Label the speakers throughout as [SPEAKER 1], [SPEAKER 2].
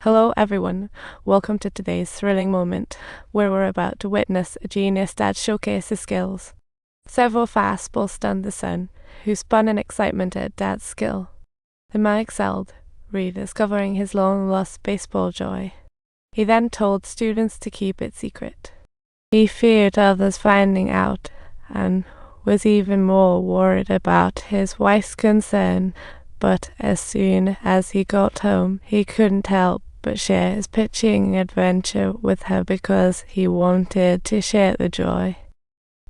[SPEAKER 1] Hello everyone, welcome to today's thrilling moment, where we're about to witness a genius dad showcase his skills. Several fastballs stunned the son, who spun in excitement at dad's skill. The man excelled, rediscovering his long-lost baseball joy. He then told students to keep it secret. He feared others finding out, and was even more worried about his wife's concern, but as soon as he got home, he couldn't help but share his pitching adventure with her because he wanted to share the joy.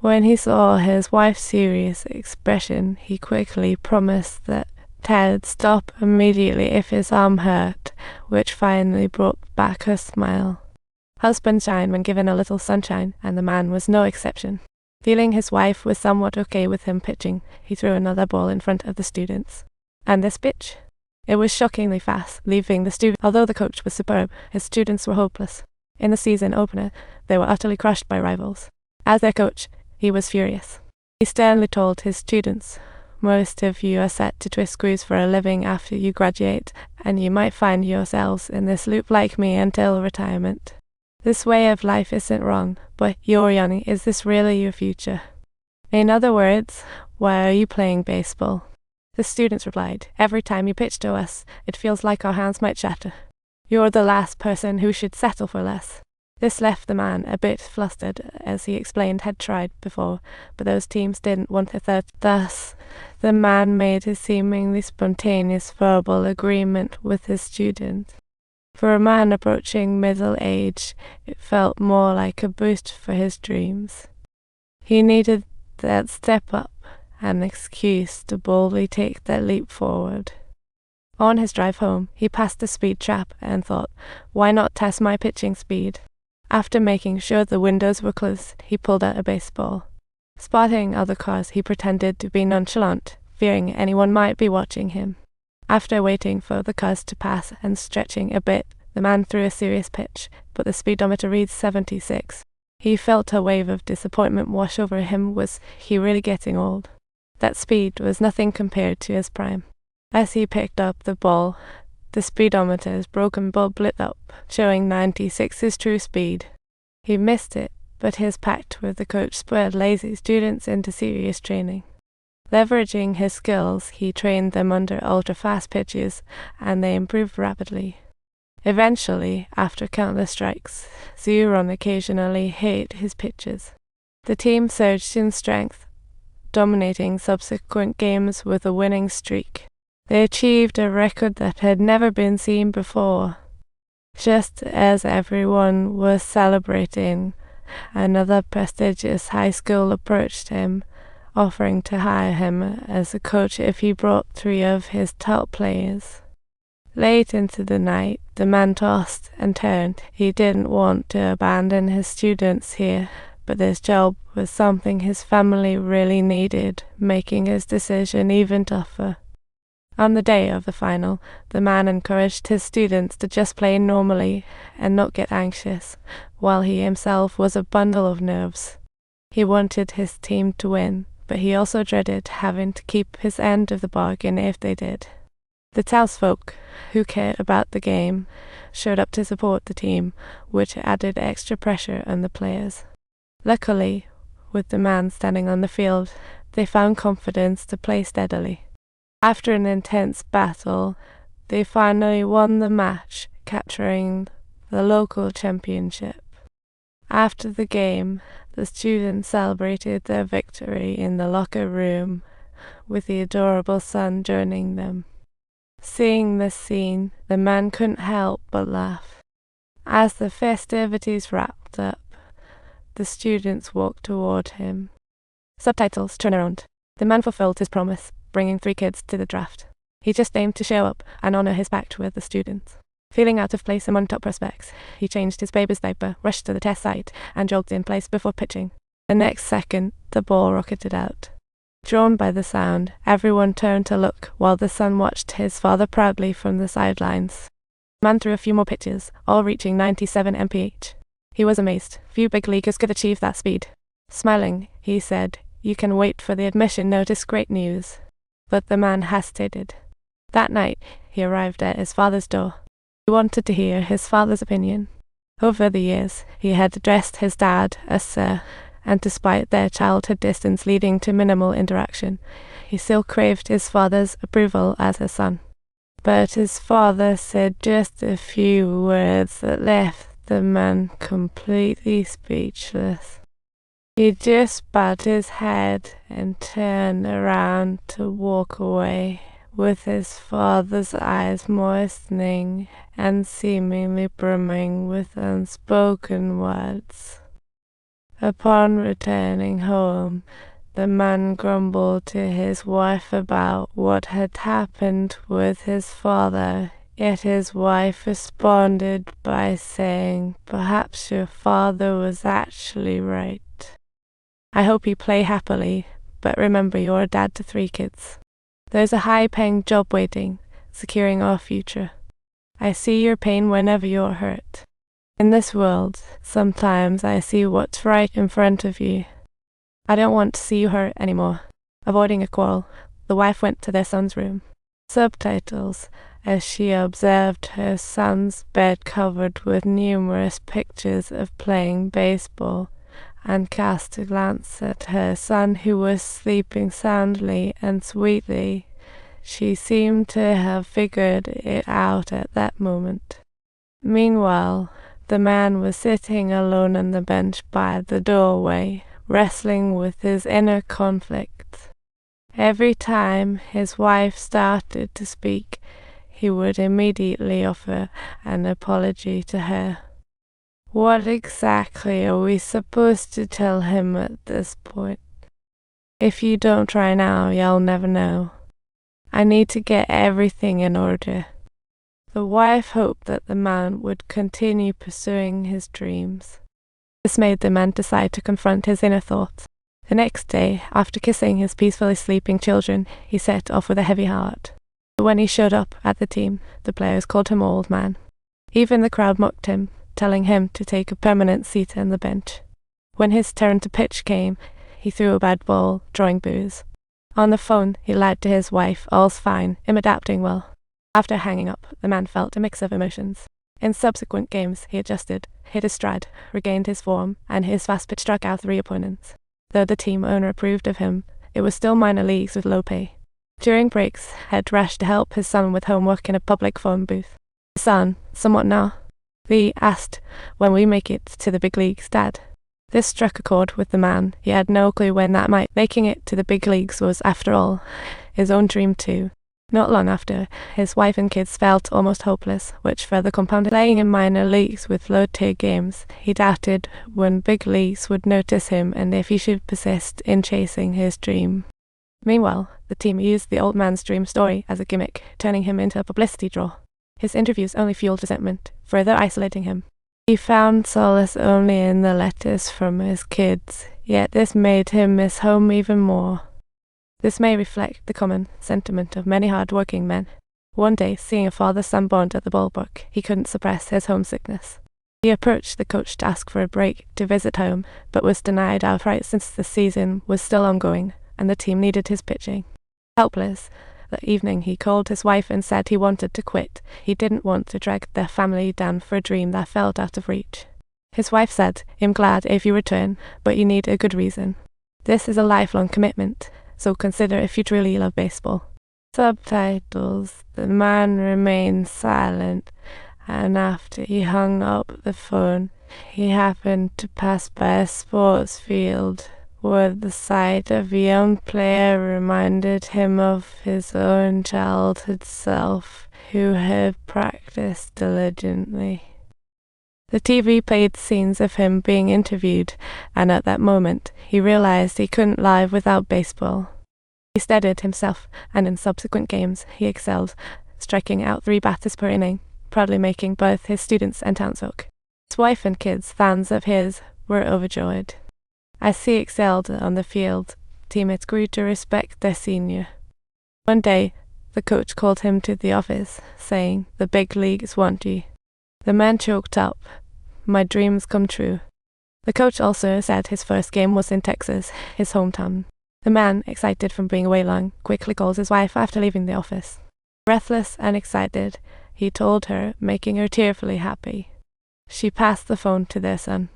[SPEAKER 1] When he saw his wife's serious expression, he quickly promised that Ted'd stop immediately if his arm hurt, which finally brought back her smile. Husbands shine when given a little sunshine, and the man was no exception. Feeling his wife was somewhat okay with him pitching, he threw another ball in front of the students. And this pitch? It was shockingly fast, leaving the students. Although the coach was superb, his students were hopeless. In the season opener, they were utterly crushed by rivals. As their coach, he was furious. He sternly told his students, "Most of you are set to twist screws for a living after you graduate, and you might find yourselves in this loop like me until retirement. This way of life isn't wrong, but you're young. Is this really your future? In other words, why are you playing baseball?" The students replied, "Every time you pitch to us, it feels like our hands might shatter. You're the last person who should settle for less." This left the man a bit flustered, as he explained had tried before, but those teams didn't want a third. Thus, the man made a seemingly spontaneous verbal agreement with his student. For a man approaching middle age, it felt more like a boost for his dreams. He needed that step up, an excuse to boldly take that leap forward. On his drive home, he passed the speed trap and thought, why not test my pitching speed? After making sure the windows were closed, he pulled out a baseball. Spotting other cars, he pretended to be nonchalant, fearing anyone might be watching him. After waiting for the cars to pass and stretching a bit, the man threw a serious pitch, but the speedometer reads 76. He felt a wave of disappointment wash over him. Was he really getting old? That speed was nothing compared to his prime. As he picked up the ball, the speedometer's broken bulb lit up, showing 96 his true speed. He missed it, but his pact with the coach spurred lazy students into serious training. Leveraging his skills, he trained them under ultra-fast pitches, and they improved rapidly. Eventually, after countless strikes, Zeron occasionally hit his pitches. The team surged in strength, dominating subsequent games with a winning streak. They achieved a record that had never been seen before. Just as everyone was celebrating, another prestigious high school approached him, offering to hire him as a coach if he brought 3 of his top players. Late into the night, the man tossed and turned. He didn't want to abandon his students here, but this job was something his family really needed, making his decision even tougher. On the day of the final, the man encouraged his students to just play normally and not get anxious, while he himself was a bundle of nerves. He wanted his team to win, but he also dreaded having to keep his end of the bargain if they did. The townsfolk, who cared about the game, showed up to support the team, which added extra pressure on the players. Luckily, with the man standing on the field, they found confidence to play steadily. After an intense battle, they finally won the match, capturing the local championship. After the game, the students celebrated their victory in the locker room, with the adorable son joining them. Seeing this scene, the man couldn't help but laugh. As the festivities wrapped up, the students walked toward him. Subtitles: turn around. The man fulfilled his promise, bringing 3 kids to the draft. He just aimed to show up and honor his pact with the students. Feeling out of place among top prospects, he changed his baby's diaper, rushed to the test site, and jogged in place before pitching. The next second, the ball rocketed out. Drawn by the sound, everyone turned to look, while the son watched his father proudly from the sidelines. The man threw a few more pitches, all reaching 97 mph. He was amazed. Few big leaguers could achieve that speed. Smiling, he said, "You can wait for the admission notice. Great news." But the man hesitated. That night, he arrived at his father's door. He wanted to hear his father's opinion. Over the years, he had addressed his dad as Sir, and despite their childhood distance leading to minimal interaction, he still craved his father's approval as his son. But his father said just a few words that left the man completely speechless. He just bowed his head and turned around to walk away, with his father's eyes moistening and seemingly brimming with unspoken words. Upon returning home, the man grumbled to his wife about what had happened with his father, yet his wife responded by saying, "Perhaps your father was actually right. I hope you play happily, but remember you're a dad to 3 kids. There's a high-paying job waiting, securing our future. I see your pain whenever you're hurt. In this world, sometimes I see what's right in front of you. I don't want to see you hurt anymore." Avoiding a quarrel, the wife went to their son's room. Subtitles, as she observed her son's bed covered with numerous pictures of playing baseball, and cast a glance at her son who was sleeping soundly and sweetly. She seemed to have figured it out at that moment. Meanwhile, the man was sitting alone on the bench by the doorway, wrestling with his inner conflict. Every time his wife started to speak, he would immediately offer an apology to her. What exactly are we supposed to tell him at this point? If you don't try now, you'll never know. I need to get everything in order. The wife hoped that the man would continue pursuing his dreams. This made the man decide to confront his inner thoughts. The next day, after kissing his peacefully sleeping children, he set off with a heavy heart. But when he showed up at the team, the players called him old man. Even the crowd mocked him, telling him to take a permanent seat on the bench. When his turn to pitch came, he threw a bad ball, drawing boos. On the phone, he lied to his wife, all's fine, I'm adapting well. After hanging up, the man felt a mix of emotions. In subsequent games, he adjusted, hit his stride, regained his form, and his fast pitch struck out 3 opponents. Though the team owner approved of him, it was still minor leagues with low pay. During breaks, had rushed to help his son with homework in a public phone booth. "Son, somewhat now?" Lee asked, "When we make it to the big leagues, Dad?" This struck a chord with the man. He had no clue when that might. Making it to the big leagues was, after all, his own dream too. Not long after, his wife and kids felt almost hopeless, which further compounded playing in minor leagues with low-tier games. He doubted when big leagues would notice him and if he should persist in chasing his dream. Meanwhile, the team used the old man's dream story as a gimmick, turning him into a publicity draw. His interviews only fueled resentment, further isolating him. He found solace only in the letters from his kids, yet this made him miss home even more. This may reflect the common sentiment of many hard-working men. One day, seeing a father-son bond at the ballpark, he couldn't suppress his homesickness. He approached the coach to ask for a break to visit home, but was denied outright since the season was still ongoing, and the team needed his pitching. Helpless, that evening he called his wife and said he wanted to quit. He didn't want to drag their family down for a dream that felt out of reach. His wife said, "I'm glad if you return, but you need a good reason. This is a lifelong commitment, so consider if you truly love baseball." Subtitles. The man remained silent, and after he hung up the phone, he happened to pass by a sports field where the sight of a young player reminded him of his own childhood self, who had practiced diligently. The TV played scenes of him being interviewed, and at that moment, he realized he couldn't live without baseball. He steadied himself, and in subsequent games, he excelled, striking out 3 batters per inning, proudly making both his students and townsfolk. His wife and kids, fans of his, were overjoyed. As he excelled on the field, teammates grew to respect their senior. One day, the coach called him to the office, saying, "The big leagues want you." The man choked up, "My dreams come true." The coach also said his first game was in Texas, his hometown. The man, excited from being away long, quickly calls his wife after leaving the office. Breathless and excited, he told her, making her tearfully happy. She passed the phone to their son.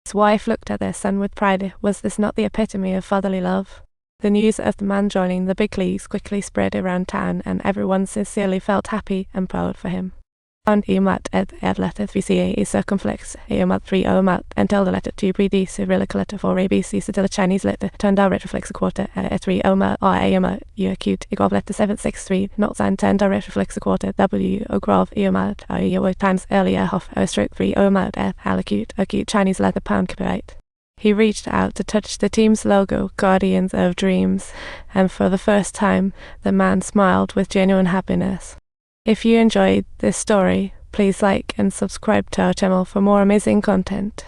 [SPEAKER 1] His wife looked at their son with pride. Was this not the epitome of fatherly love? The news of the man joining the big leagues quickly spread around town, and everyone sincerely felt happy and proud for him. And eomat ed letter 3ca is circumflex eomat 3 omat until the letter 2 bd cyrillic letter 4 abc still a Chinese letter turned out retroflex a quarter 3 omat or eomat u acute equal letter 763 not sign turned out retroflex a quarter w ogrov eomat o times earlier hof o stroke 3 omat f alacute acute Chinese letter pound copyright. He reached out to touch the team's logo, Guardians of Dreams, and for the first time, the man smiled with genuine happiness. If you enjoyed this story, please like and subscribe to our channel for more amazing content.